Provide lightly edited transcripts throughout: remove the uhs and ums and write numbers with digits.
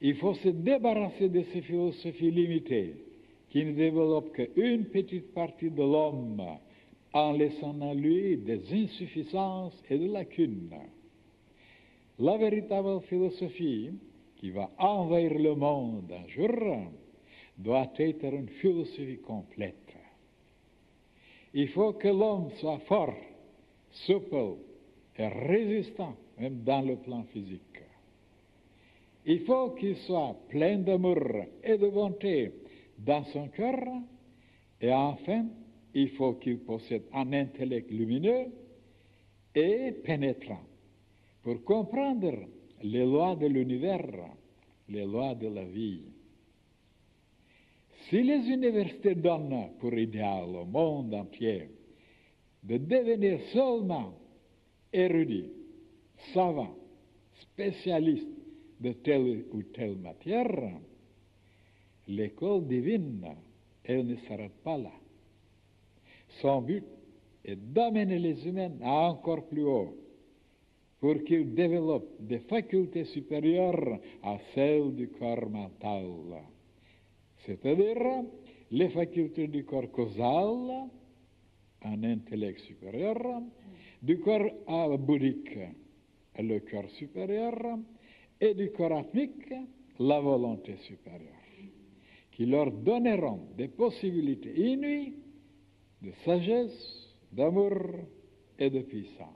Il faut se débarrasser de ces philosophies limitées qui ne développent qu'une petite partie de l'homme en laissant en lui des insuffisances et des lacunes. La véritable philosophie qui va envahir le monde un jour doit être une philosophie complète. Il faut que l'homme soit fort, souple et résistant, même dans le plan physique. Il faut qu'il soit plein d'amour et de bonté dans son cœur, et enfin, il faut qu'il possède un intellect lumineux et pénétrant pour comprendre les lois de l'univers, les lois de la vie. Si les universités donnent pour idéal au monde entier de devenir seulement érudits, savants, spécialistes de telle ou telle matière, l'école divine, elle ne s'arrête pas là. Son but est d'amener les humains à encore plus haut pour qu'ils développent des facultés supérieures à celles du corps mental, c'est-à-dire les facultés du corps causal, un intellect supérieur, du corps bouddhique, le cœur supérieur, et du corps atmique, la volonté supérieure, qui leur donneront des possibilités inouïes de sagesse, d'amour et de puissance.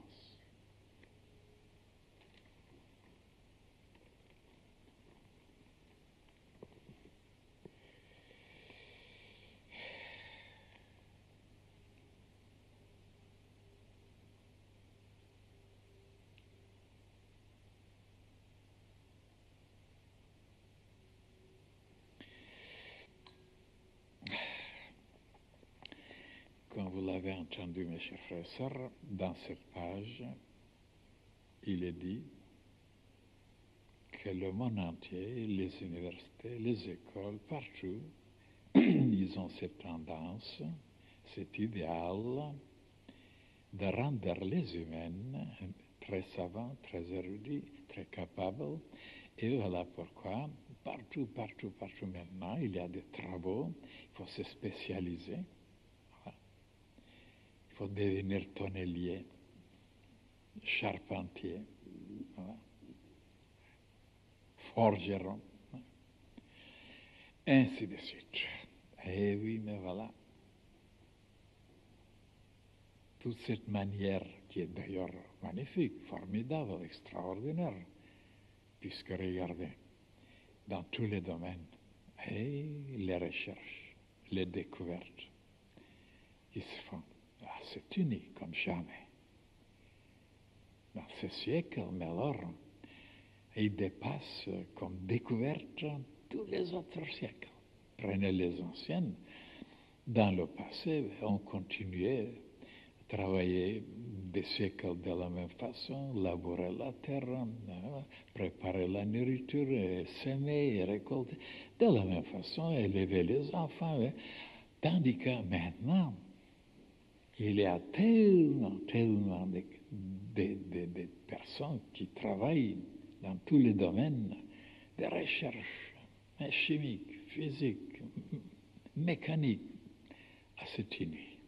Comme vous l'avez entendu, mes chers frères et sœurs, dans cette page, il est dit que le monde entier, les universités, les écoles, partout, ils ont cette tendance, cet idéal de rendre les humains très savants, très érudits, très capables. Et voilà pourquoi, partout maintenant, il y a des travaux, il faut se spécialiser. Il faut devenir tonnelier, charpentier, voilà, forgeron, ainsi de suite. Eh oui, mais voilà. Toute cette manière qui est d'ailleurs magnifique, formidable, extraordinaire, puisque regardez, dans tous les domaines, et les recherches, les découvertes qui se font. C'est unique comme jamais. Dans ce siècle, mais alors, il dépasse comme découverte tous les autres siècles. Prenez les anciennes. Dans le passé, on continuait à travailler des siècles de la même façon, labourer la terre, préparer la nourriture, s'aimer, récolter, de la même façon, élever les enfants. Tandis que maintenant, il y a tellement de personnes qui travaillent dans tous les domaines de recherche, chimique, physique, mécanique, à cette nuit.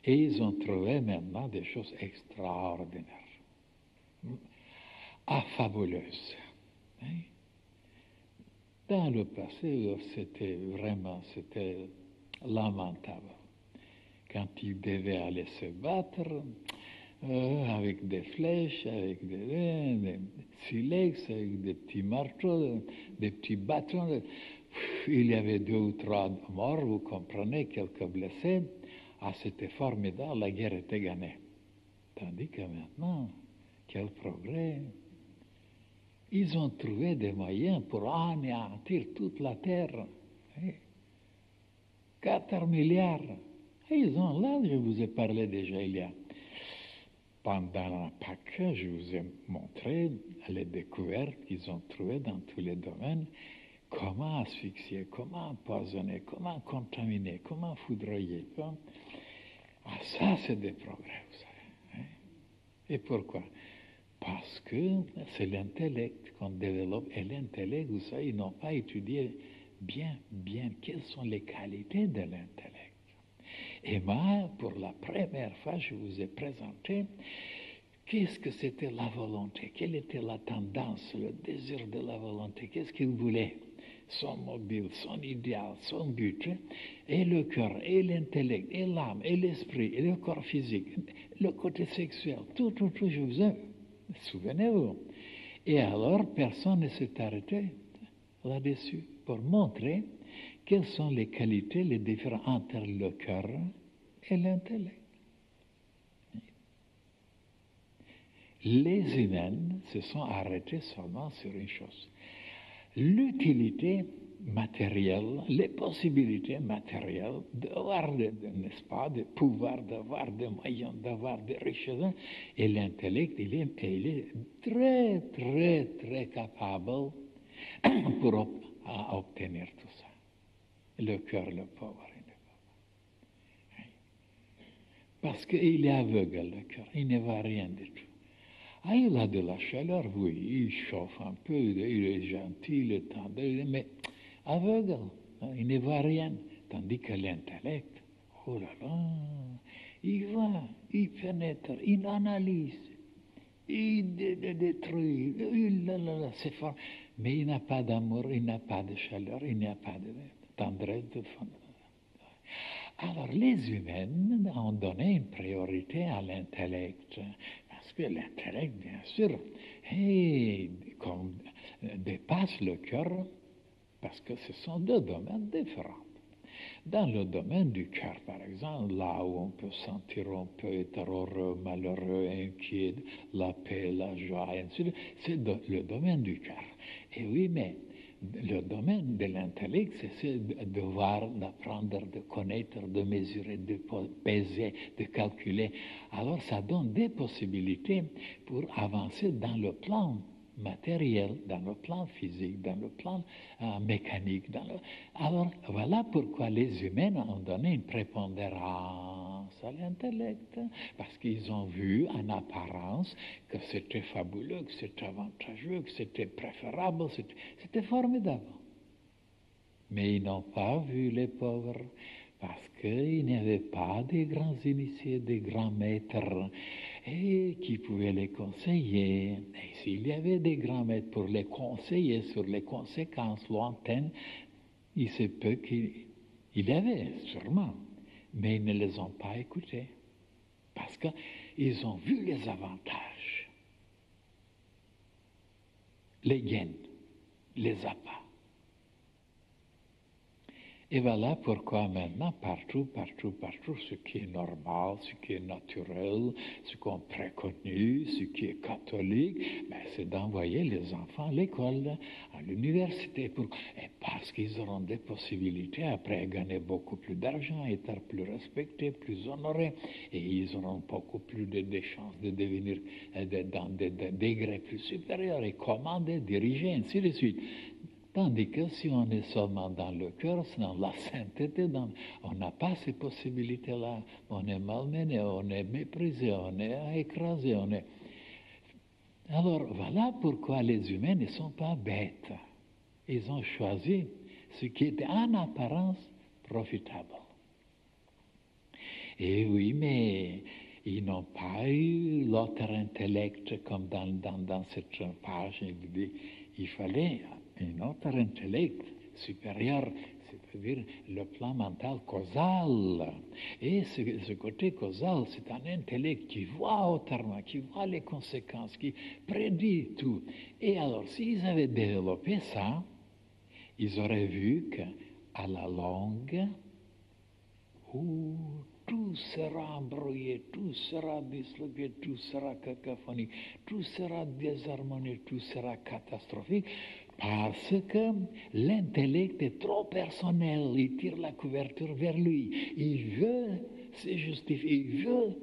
Et ils ont trouvé maintenant des choses extraordinaires, fabuleuses. Hein? Dans le passé, c'était lamentable. Quand ils devaient aller se battre avec des flèches, avec des silex, avec des petits marteaux, des petits bâtons, il y avait 2 ou 3 morts, vous comprenez, quelques blessés. C'était formidable, la guerre était gagnée. Tandis que maintenant, quel progrès! Ils ont trouvé des moyens pour anéantir toute la terre. 4 milliards. Ils ont là, je vous ai parlé déjà il y a. Pendant la Pâques, je vous ai montré les découvertes qu'ils ont trouvées dans tous les domaines. Comment asphyxier, comment empoisonner, comment contaminer, comment foudroyer. Ça, c'est des progrès, vous savez. Et pourquoi? Parce que c'est l'intellect qu'on développe. Et l'intellect, vous savez, ils n'ont pas étudié bien quelles sont les qualités de l'intellect. Et moi, pour la première fois, je vous ai présenté qu'est-ce que c'était la volonté, quelle était la tendance, le désir de la volonté, qu'est-ce qu'il voulait, son mobile, son idéal, son but, et le cœur, et l'intellect, et l'âme, et l'esprit, et le corps physique, le côté sexuel, tout, je vous ai, souvenez-vous. Et alors, personne ne s'est arrêté là-dessus pour montrer quelles sont les qualités, les différences entre le cœur et l'intellect. Les humains se sont arrêtés seulement sur une chose. L'utilité matérielle, les possibilités matérielles d'avoir, n'est-ce pas, de pouvoir, d'avoir des moyens, d'avoir des richesses. Et l'intellect, il est très capable pour obtenir tout ça. Le cœur, le pauvre. Parce qu'il est aveugle, le cœur. Il ne voit rien du tout. Ah, il a de la chaleur, oui, il chauffe un peu, il est gentil, il est tendre, mais aveugle, il ne voit rien. Tandis que l'intellect, oh là là, il voit, il pénètre, il analyse, il détruit, c'est fort. Mais il n'a pas d'amour, il n'a pas de chaleur, il n'a pas de tendresse de fond. Alors, les humains ont donné une priorité à l'intellect. Parce que l'intellect, bien sûr, dépasse le cœur, parce que ce sont deux domaines différents. Dans le domaine du cœur, par exemple, là où on peut sentir, on peut être heureux, malheureux, inquiet, la paix, la joie, et ainsi de suite, c'est le domaine du cœur. Et oui, mais le domaine de l'intellect, c'est de voir, d'apprendre, de connaître, de mesurer, de peser, de calculer. Alors, ça donne des possibilités pour avancer dans le plan matériel, dans le plan physique, dans le plan mécanique. Alors, voilà pourquoi les humains ont donné une prépondérance à l'intellect, parce qu'ils ont vu en apparence que c'était fabuleux, que c'était avantageux, que c'était préférable, c'était formidable. Mais ils n'ont pas vu les pauvres, parce qu'il n'y avait pas des grands initiés, des grands maîtres, et qui pouvaient les conseiller. Et s'il y avait des grands maîtres pour les conseiller sur les conséquences lointaines, il se peut qu'il y avait, sûrement, mais ils ne les ont pas écoutés, parce qu'ils ont vu les avantages, les gains, les appâts. Et voilà pourquoi maintenant, partout, ce qui est normal, ce qui est naturel, ce qu'on préconise, ce qui est catholique, c'est d'envoyer les enfants à l'école, à l'université, parce qu'ils auront des possibilités après de gagner beaucoup plus d'argent, être plus respectés, plus honorés, et ils auront beaucoup plus de chances de devenir dans des degrés plus supérieurs et commander, diriger, ainsi de suite. Tandis que si on est seulement dans le cœur, dans la sainteté, on n'a pas ces possibilités-là. On est malmené, on est méprisé, on est écrasé, Alors voilà pourquoi les humains ne sont pas bêtes. Ils ont choisi ce qui était en apparence profitable. Et oui, mais ils n'ont pas eu l'autre intellect comme dans cette page. Il fallait un autre intellect supérieur, c'est-à-dire le plan mental causal. Et ce côté causal, c'est un intellect qui voit autrement, qui voit les conséquences, qui prédit tout. Et alors, s'ils avaient développé ça, ils auraient vu qu'à la longue, tout sera embrouillé, tout sera disloqué, tout sera cacophonique, tout sera désharmonieux, tout sera catastrophique, parce que l'intellect est trop personnel, il tire la couverture vers lui, il veut se justifier, il veut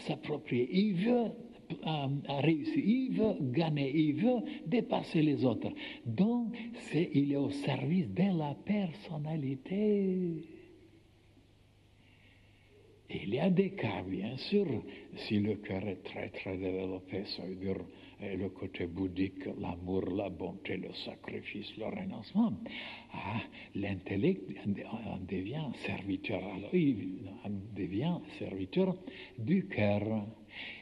s'approprier, il veut réussir, il veut gagner, il veut dépasser les autres. Donc, il est au service de la personnalité. Et Il y a des cas, bien sûr, si le cœur est très très développé, ça veut dire le côté bouddhique, l'amour, la bonté, le sacrifice, le renoncement. L'intellect en devient serviteur. Alors, il en devient serviteur du cœur.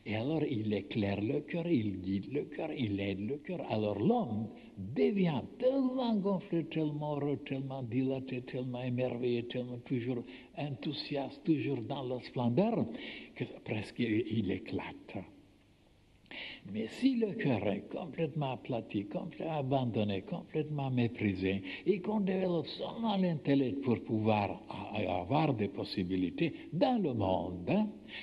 Et alors, il éclaire le cœur, il guide le cœur, il aide le cœur. Alors, l'homme devient tellement gonflé, tellement heureux, tellement dilaté, tellement émerveillé, tellement toujours enthousiaste, toujours dans la splendeur, que presque il éclate. Mais si le cœur est complètement aplati, complètement abandonné, complètement méprisé, et qu'on développe seulement l'intellect pour pouvoir avoir des possibilités dans le monde,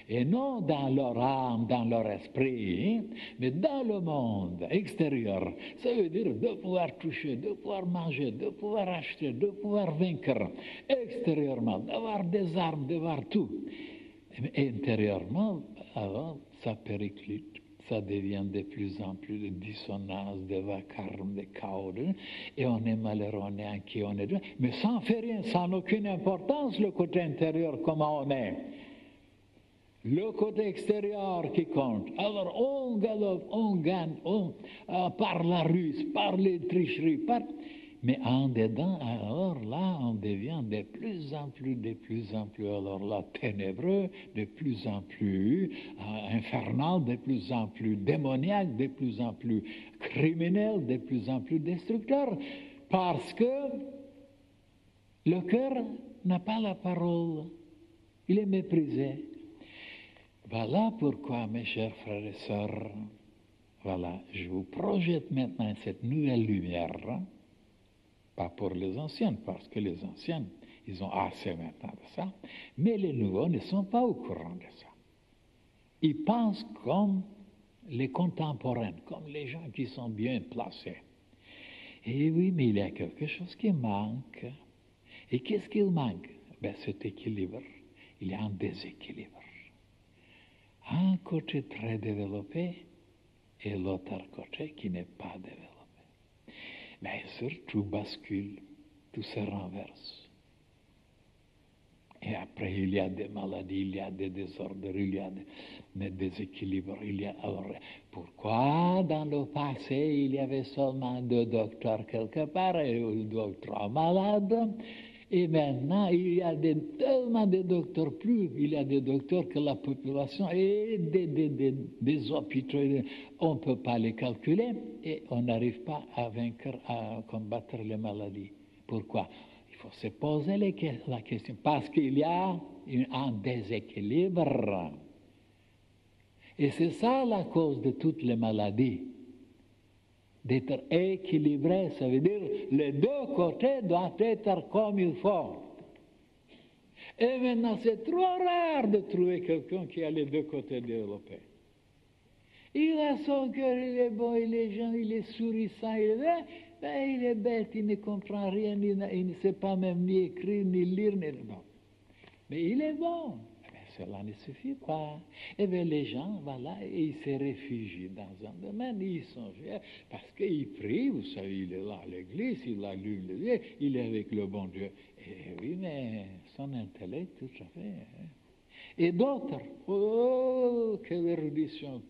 et non dans leur âme, dans leur esprit, mais dans le monde extérieur, ça veut dire de pouvoir toucher, de pouvoir manger, de pouvoir acheter, de pouvoir vaincre extérieurement, d'avoir des armes, d'avoir tout. Mais intérieurement, alors, ça périclite. Ça devient de plus en plus de dissonance, de vacarme, de chaos. Et on est malheureux, on est inquiet, on est... Mais ça ne fait rien, ça n'a aucune importance, le côté intérieur, comment on est. Le côté extérieur qui compte. Alors on galope, on gagne, par la ruse, par les tricheries, mais en dedans, alors là, on devient de plus en plus, alors là, ténébreux, de plus en plus infernal, de plus en plus démoniaque, de plus en plus criminel, de plus en plus destructeur, parce que le cœur n'a pas la parole, il est méprisé. Voilà pourquoi, mes chers frères et sœurs, voilà, je vous projette maintenant cette nouvelle lumière, pas pour les anciennes, parce que les anciennes, ils ont assez maintenant de ça, mais les nouveaux ne sont pas au courant de ça. Ils pensent comme les contemporains, comme les gens qui sont bien placés. Et oui, mais il y a quelque chose qui manque. Et qu'est-ce qu'il manque? Cet équilibre. Il y a un déséquilibre. Un côté très développé et l'autre côté qui n'est pas développé. Bien sûr, tout bascule, tout se renverse. Et après, il y a des maladies, il y a des désordres, il y a des déséquilibres. Alors, pourquoi dans le passé, il y avait seulement 2 docteurs quelque part et 2 ou 3 malades? Et maintenant, il y a tellement de docteurs plus, il y a des docteurs que la population et des hôpitaux, on ne peut pas les calculer et on n'arrive pas à vaincre, à combattre les maladies. Pourquoi? Il faut se poser la question, parce qu'il y a un déséquilibre. Et c'est ça la cause de toutes les maladies. D'être équilibré, ça veut dire les 2 côtés doivent être comme il faut. Et maintenant, c'est trop rare de trouver quelqu'un qui a les 2 côtés développés. Il a son cœur, il est bon, il est gentil, il est sourissant, il est bête, il ne comprend rien, il ne sait pas même ni écrire, ni lire, ni... Non. Mais il est bon. Cela ne suffit pas. Et bien les gens, voilà, ils se réfugient dans un domaine, ils sont parce qu'ils prient, vous savez, il est là à l'église, il a lu le Dieu, il est avec le bon Dieu. Et oui, mais son intellect, tout à fait. Et d'autres, oh, quelle érudition,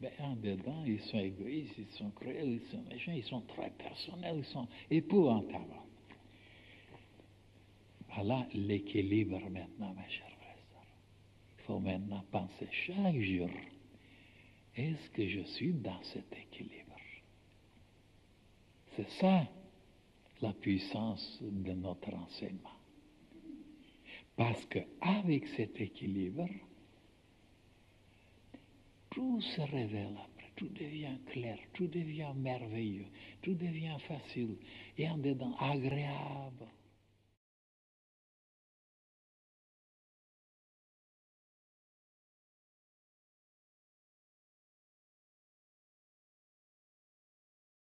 mais en dedans, ils sont égoïstes, ils sont cruels, ils sont méchants, ils sont très personnels, ils sont épouvantables. Voilà l'équilibre maintenant, ma chère. Il faut maintenant penser chaque jour, est-ce que je suis dans cet équilibre? C'est ça la puissance de notre enseignement. Parce qu'avec cet équilibre, tout se révèle après, tout devient clair, tout devient merveilleux, tout devient facile et en dedans agréable.